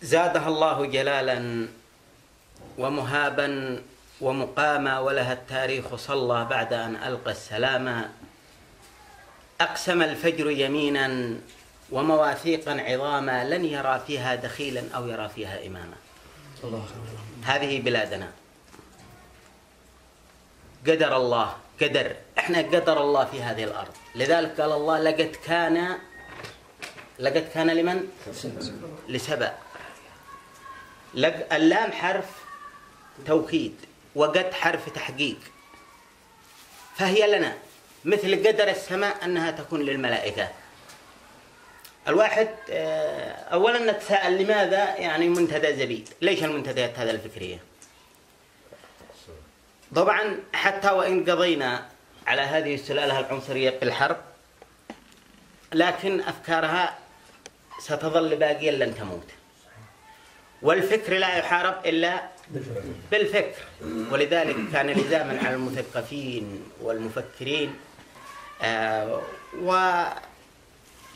زادها الله جلالا ومهابا ومقاما، ولها التاريخ صلى بعد أن ألقى السلاما. أقسم الفجر يمينا ومواثيقا عظاما، لن يرى فيها دخيلا أو يرى فيها إماما. هذه بلادنا، قدر الله، احنا قدر الله في هذه الأرض. لذلك قال الله لقد كان لمن؟ لسبأ. اللام حرف توكيد، وقد حرف تحقيق، فهي لنا مثل قدر السماء أنها تكون للملائكة. الواحد أولا نتساءل لماذا يعني منتدى زبيد؟ ليش المنتديات هذه الفكرية؟ طبعا حتى وإن قضينا على هذه السلالة العنصرية بالحرب، لكن أفكارها ستظل باقيا لن تموت، والفكر لا يحارب إلا بالفكر. ولذلك كان لزاما على المثقفين والمفكرين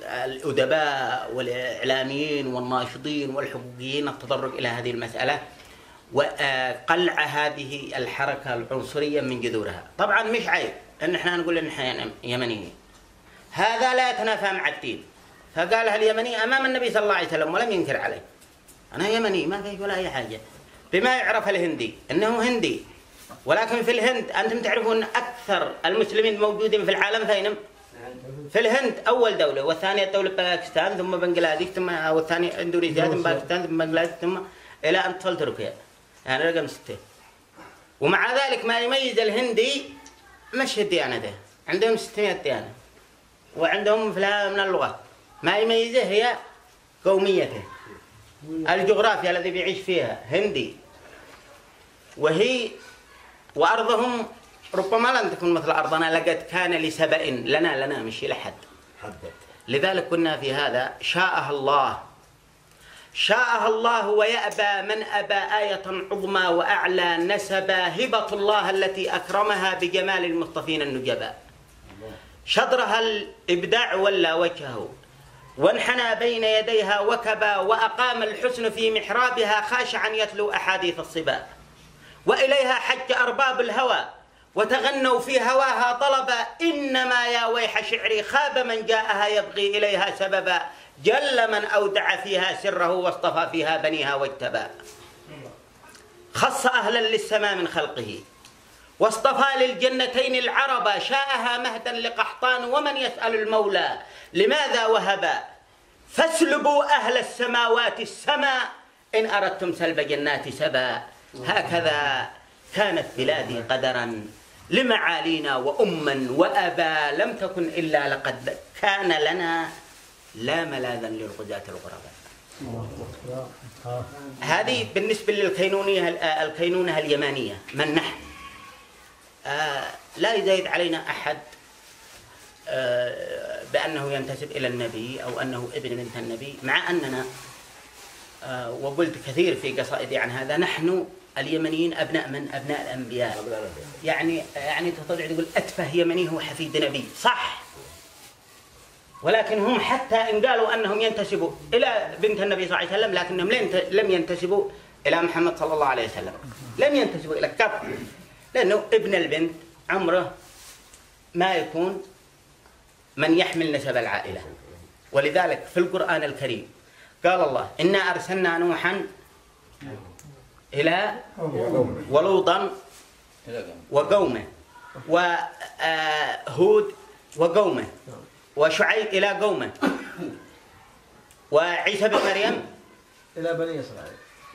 والأدباء والإعلاميين والناشطين والحقوقيين التطرق إلى هذه المسألة وقلع هذه الحركة العنصرية من جذورها. طبعا مش عيب أن احنا نقول أن احنا يمنيين، هذا لا يتنافى مع الدين. فقالها اليمني أمام النبي صلى الله عليه وسلم ولم ينكر عليه، أنا يمني ما في ولا أي حاجة، بما يعرف الهندي أنه هندي. ولكن في الهند أنتم تعرفون أكثر المسلمين موجودين في العالم فين؟ في الهند أول دولة، والثانية دولة باكستان، ثم بنغلاديش، ثم والثانية إندونيسيا، ثم باكستان، ثم بنغلاديش، ثم إلى أن تصل تركيا، يعني رقم 6. ومع ذلك ما يميز الهندي مش الديانة ده، عندهم 600 ديانة، وعندهم فيها من اللغة ما يميزه هي قوميته، الجغرافيا الذي بيعيش فيها هندي، وأرضهم ربما لن تكون مثل أرضنا. لقد كان لسبأ لنا مش لحد. لذلك كنا في هذا شاءها الله ويأبى من أبى آية عظمى وأعلى نسبا، هبة الله التي أكرمها بجمال المصطفين النجباء. شطرها الإبداع ولا وجهه، وانحنى بين يديها وكبا، وأقام الحسن في محرابها خاشعا يتلو أحاديث الصبا. وإليها حج أرباب الهوى وتغنوا في هواها طلبا، إنما يا ويح شعري خاب من جاءها يبغي إليها سببا، جل من أودع فيها سره واصطفى فيها بنيها واجتبى. خص أهلا للسماء من خلقه واصطفى للجنتين العربا، شاءها مهدا لقحطان ومن يسأل المولى لماذا وهبا. فاسلبوا أهل السماوات السماء إن أردتم سلب جنات سبا. هكذا كانت بلادي قدرا لمعالينا وأما وأبا، لم تكن إلا لقد كان لنا لا ملاذا للغزاة الغرباء. هذه بالنسبة للكينونة اليمانية من نحن. لا يزايد علينا أحد بأنه ينتسب إلى النبي أو أنه ابن بنت النبي، مع أننا وقلت كثير في قصائدي عن هذا، نحن اليمنيين أبناء من؟ أبناء الأنبياء. يعني تستطيع تقول أتفه يمني هو حفيد نبي، صح، ولكن هم حتى إن قالوا أنهم ينتسبوا إلى بنت النبي صلى الله عليه وسلم، لكنهم لم ينتسبوا إلى محمد صلى الله عليه وسلم، لم ينتسبوا إلى كف، لأنه ابن البنت عمره ما يكون من يحمل نسب العائلة. ولذلك في القرآن الكريم قال الله إنا أرسلنا نوحا إلى ولوطا وقومه، وهود وقومه، وشعيب إلى قومه، وعيسى بن مريم إلى بني إسرائيل.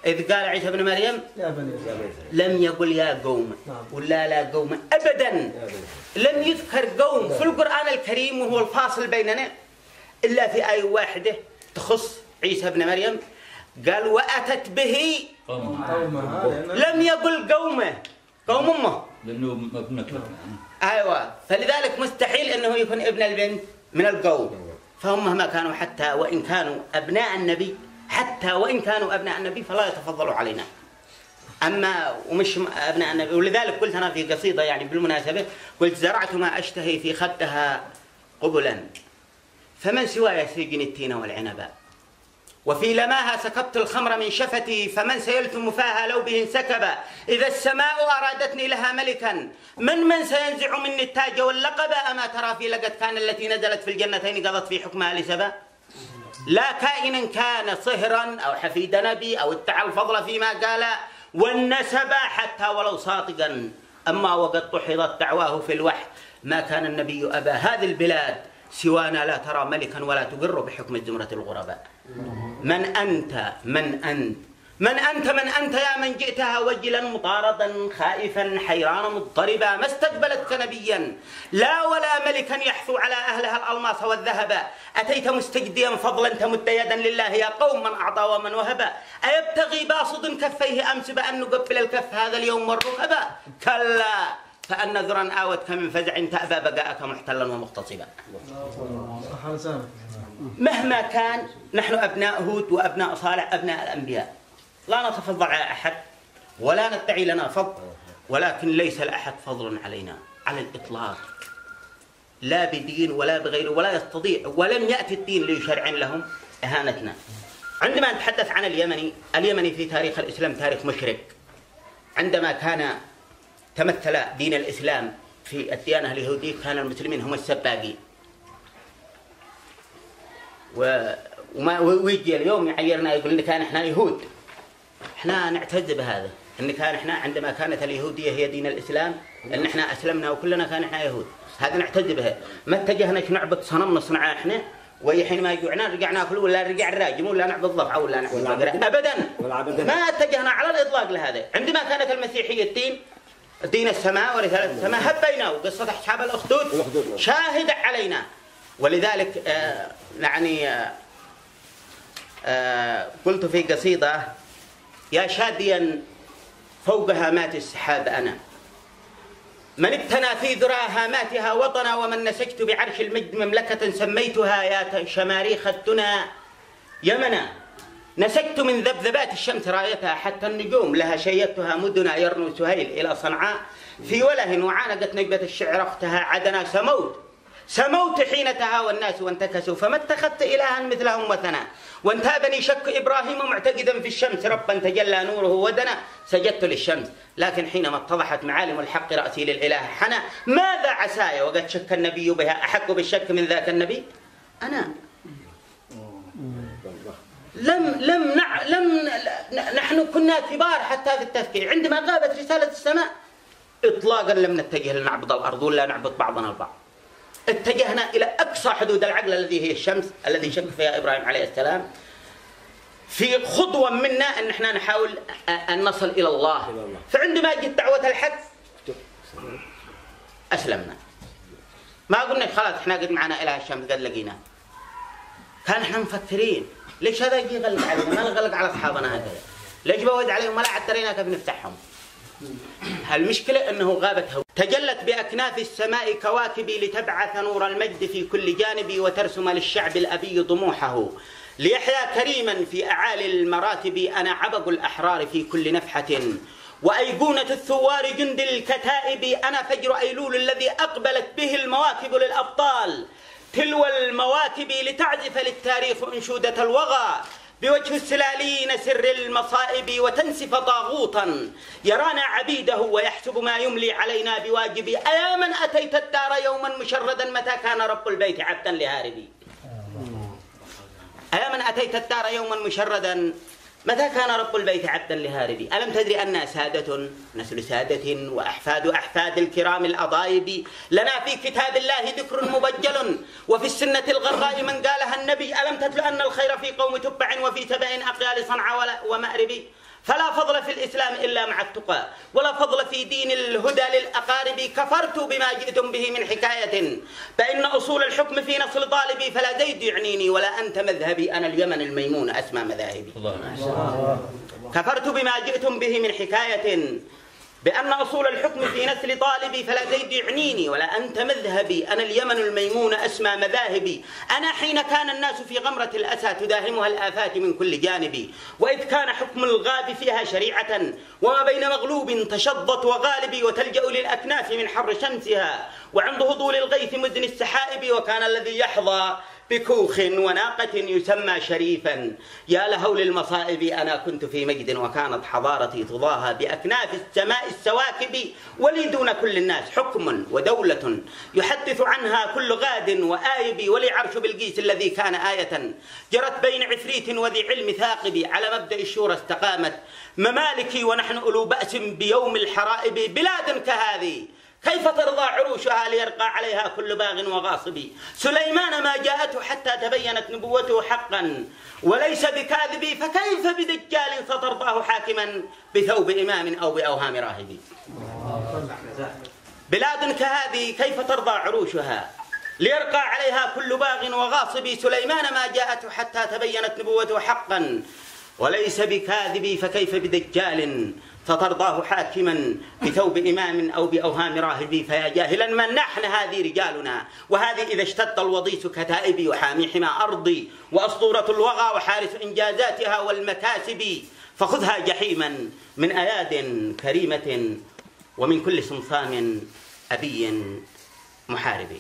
إذ قال عيسى بن مريم يا بني إسرائيل لم يقل يا قوم ولا لا قوم أبدا، لم يذكر قوم في القرآن الكريم، وهو الفاصل بيننا، إلا في آية واحدة تخص عيسى بن مريم، قال وأتت به لم يقل قومه، قوم أمه، لأنه ابنك. أيوة، فلذلك مستحيل أنه يكون ابن البنت من القوم. فهم مهما كانوا، حتى وإن كانوا أبناء النبي، فلا يتفضلوا علينا. أما ومش أبناء النبي. ولذلك قلت أنا في قصيدة يعني بالمناسبة، قلت زرعت ما أشتهي في خدها قبلا، فمن سواي يسيقني التين والعنبا. وفي لماها سكبت الخمر من شفتي، فمن سيلتم فاها لو به انسكب. إذا السماء أرادتني لها ملكا، من سينزع مني التاج واللقب. أما ترى في لقد كان التي نزلت في الجنتين قضت في حكمها لسبا. لا كائنا كان صهرا أو حفيد نبي أو ادعى الفضل فيما قال والنسب حتى ولو صادقا. أما وقد طحضت دعواه في الوحي، ما كان النبي أبا هذه البلاد سوانا لا ترى ملكا ولا تقر بحكم الزمرة الغرباء. من أنت من أنت من أنت من أنت يا من جئتها وجلا مطاردا خائفا حيرانا مضطربا، ما استقبلتك نبيا لا ولا ملكا يحثو على أهلها الألماس والذهب. أتيت مستجديا فضلا تمد يدا لله يا قوم من أعطى ومن وهب. أيبتغي باصد كفيه أمس بأن نقبل الكف هذا اليوم والركبا. كلا فأن ذرا آوتك من فزع تأبى بقاءك محتلا ومغتصبا. مهما كان نحن أبناء هود وأبناء صالح أبناء الأنبياء، لا نتفضل على أحد ولا ندعي لنا فضل، ولكن ليس لأحد فضل علينا على الإطلاق، لا بدين ولا بغيره، ولا يستطيع ولم يأتي الدين ليشرع لهم إهانتنا. عندما نتحدث عن اليمني في تاريخ الإسلام تاريخ مشرق. عندما كان تمثل دين الإسلام في الديانة اليهودية كان المسلمين هم السباقين، ويجي اليوم يعيرنا يقول إن كان إحنا يهود. إحنا نعتز بهذا، إن كان إحنا عندما كانت اليهودية هي دين الإسلام إن إحنا أسلمنا وكلنا كان إحنا يهود، هذا نعتز بها. ما اتجهناش نعبد صنم نصنعه إحنا وحين ما يجوعنا رجع ناكل ولا رجع الراجم ولا نعبد ضبع ولا نعبد بقرة أبدا، ما اتجهنا على الإطلاق لهذا. عندما كانت المسيحية دين السماء ورسالة السماء هبينا، وقصة أصحاب الأخدود شاهد علينا. ولذلك قلت في قصيدة: يا شاديا فوق هامات السحاب أنا، من ابتنى في ذرى هاماتها وطنا، ومن نسجت بعرش المجد مملكة سميتها يا شماريخ الدنا يمنا. نسجت من ذبذبات الشمس رايتها حتى النجوم لها شيدتها مدنا، يرنو سهيل إلى صنعاء في وله، وعانقت نجبة الشعر أختها عدنا. سموت حين تهاوى الناس وانتكسوا، فما اتخذت إلها مثلهم وثنا. وانتابني شك إبراهيم معتقدا في الشمس، ربا تجلى نوره ودنا. سجدت للشمس لكن حينما اتضحت معالم الحق رأسي للإله حنى. ماذا عساي وقد شك النبي بها، أحق بالشك من ذاك النبي أنا. نحن كنا كبار حتى في التفكير. عندما غابت رسالة السماء إطلاقا لم نتجه لنعبد الأرض ولا نعبد بعضنا البعض، اتجهنا إلى أقصى حدود العقل الذي هي الشمس الذي شك فيها إبراهيم عليه السلام. في خطوة منا أن احنا نحاول أن نصل إلى الله. فعندما جت دعوة الحق أسلمنا، ما قلنا خلاص احنا قد معنا إله الشمس قد لقينا. كان احنا مفكرين ليش هذا يجي يغلق علينا، ما نغلق على أصحابنا هكذا، ليش بوج عليهم، ما لا عترينا كيف نفتحهم. المشكلة أنه غابت هو. تجلت بأكناف السماء كواكبي لتبعث نور المجد في كل جانب، وترسم للشعب الأبي طموحه ليحيا كريما في أعالي المراتب. أنا عبق الأحرار في كل نفحة وأيقونة الثوار جند الكتائب. أنا فجر أيلول الذي أقبلت به المواكب للأبطال، تلو المواكب لتعزف للتاريخ أنشودة الوغى بوجه السلالين سر المصائب، وتنسف طاغوتا يرانا عبيده ويحسب ما يملي علينا بواجب. أيا من أتيت الدار يوما مشردا متى كان رب البيت عبدا لهاربي. أيا من أتيت الدار يوما مشردا متى كان رب البيت عبدا لهاربي. ألم تدري أننا سادة نسل سادة وأحفاد أحفاد الكرام الأضايب. لنا في كتاب الله ذكر مبجل وفي السنة الغراء من قالها النبي. ألم تتل أن الخير في قوم تبع وفي تبع أقيال صنعاء ومأرب. فلا فضل في الإسلام إلا مع التقى، ولا فضل في دين الهدى للأقارب. كفرت بما جئتم به من حكاية، فإن أصول الحكم في نصل طالبي. فلا زيد يعنيني ولا أنت مذهبي، أنا اليمن الميمون أسمى مذاهبي. كفرت بما جئتم به من حكاية، بأن أصول الحكم في نسل طالبي. فلا زيد يعنيني ولا أنت مذهبي، أنا اليمن الميمون أسمى مذاهبي. أنا حين كان الناس في غمرة الأسى تداهمها الآفات من كل جانب، وإذ كان حكم الغاب فيها شريعة، وما بين مغلوب تشظت وغالب، وتلجأ للأكناف من حر شمسها، وعند هطول الغيث مزن السحائب. وكان الذي يحظى بكوخ وناقة يسمى شريفا. يا لهول المصائب أنا كنت في مجد وكانت حضارتي تضاهى بأكناف السماء السواكب. ولي دون كل الناس حكم ودولة يحدث عنها كل غاد وآيب. ولي عرش بلقيس الذي كان آية جرت بين عفريت وذي علم ثاقب. على مبدأ الشورى استقامت ممالكي ونحن أولو بأس بيوم الحرائب. بلاد كهذه كيف ترضى عروشها ليرقى عليها كل باغ وغاصب. سليمان ما جاءته حتى تبينت نبوته حقا وليس بكاذب. فكيف بدجال سترضاه حاكما بثوب إمام أو بأوهام راهب. بلاد كهذه كيف ترضى عروشها ليرقى عليها كل باغ وغاصب. سليمان ما جاءته حتى تبينت نبوته حقا وليس بكاذب. فكيف بدجال سترضاه حاكما بثوب إمام أو بأوهام راهب. فيا جاهلا من نحن هذه رجالنا وهذه إذا اشتد الوضيس كتائبي. وحامي حمى أرضي وأسطورة الوغى وحارس إنجازاتها والمكاسب. فخذها جحيما من أياد كريمة ومن كل صمصام أبي محارب.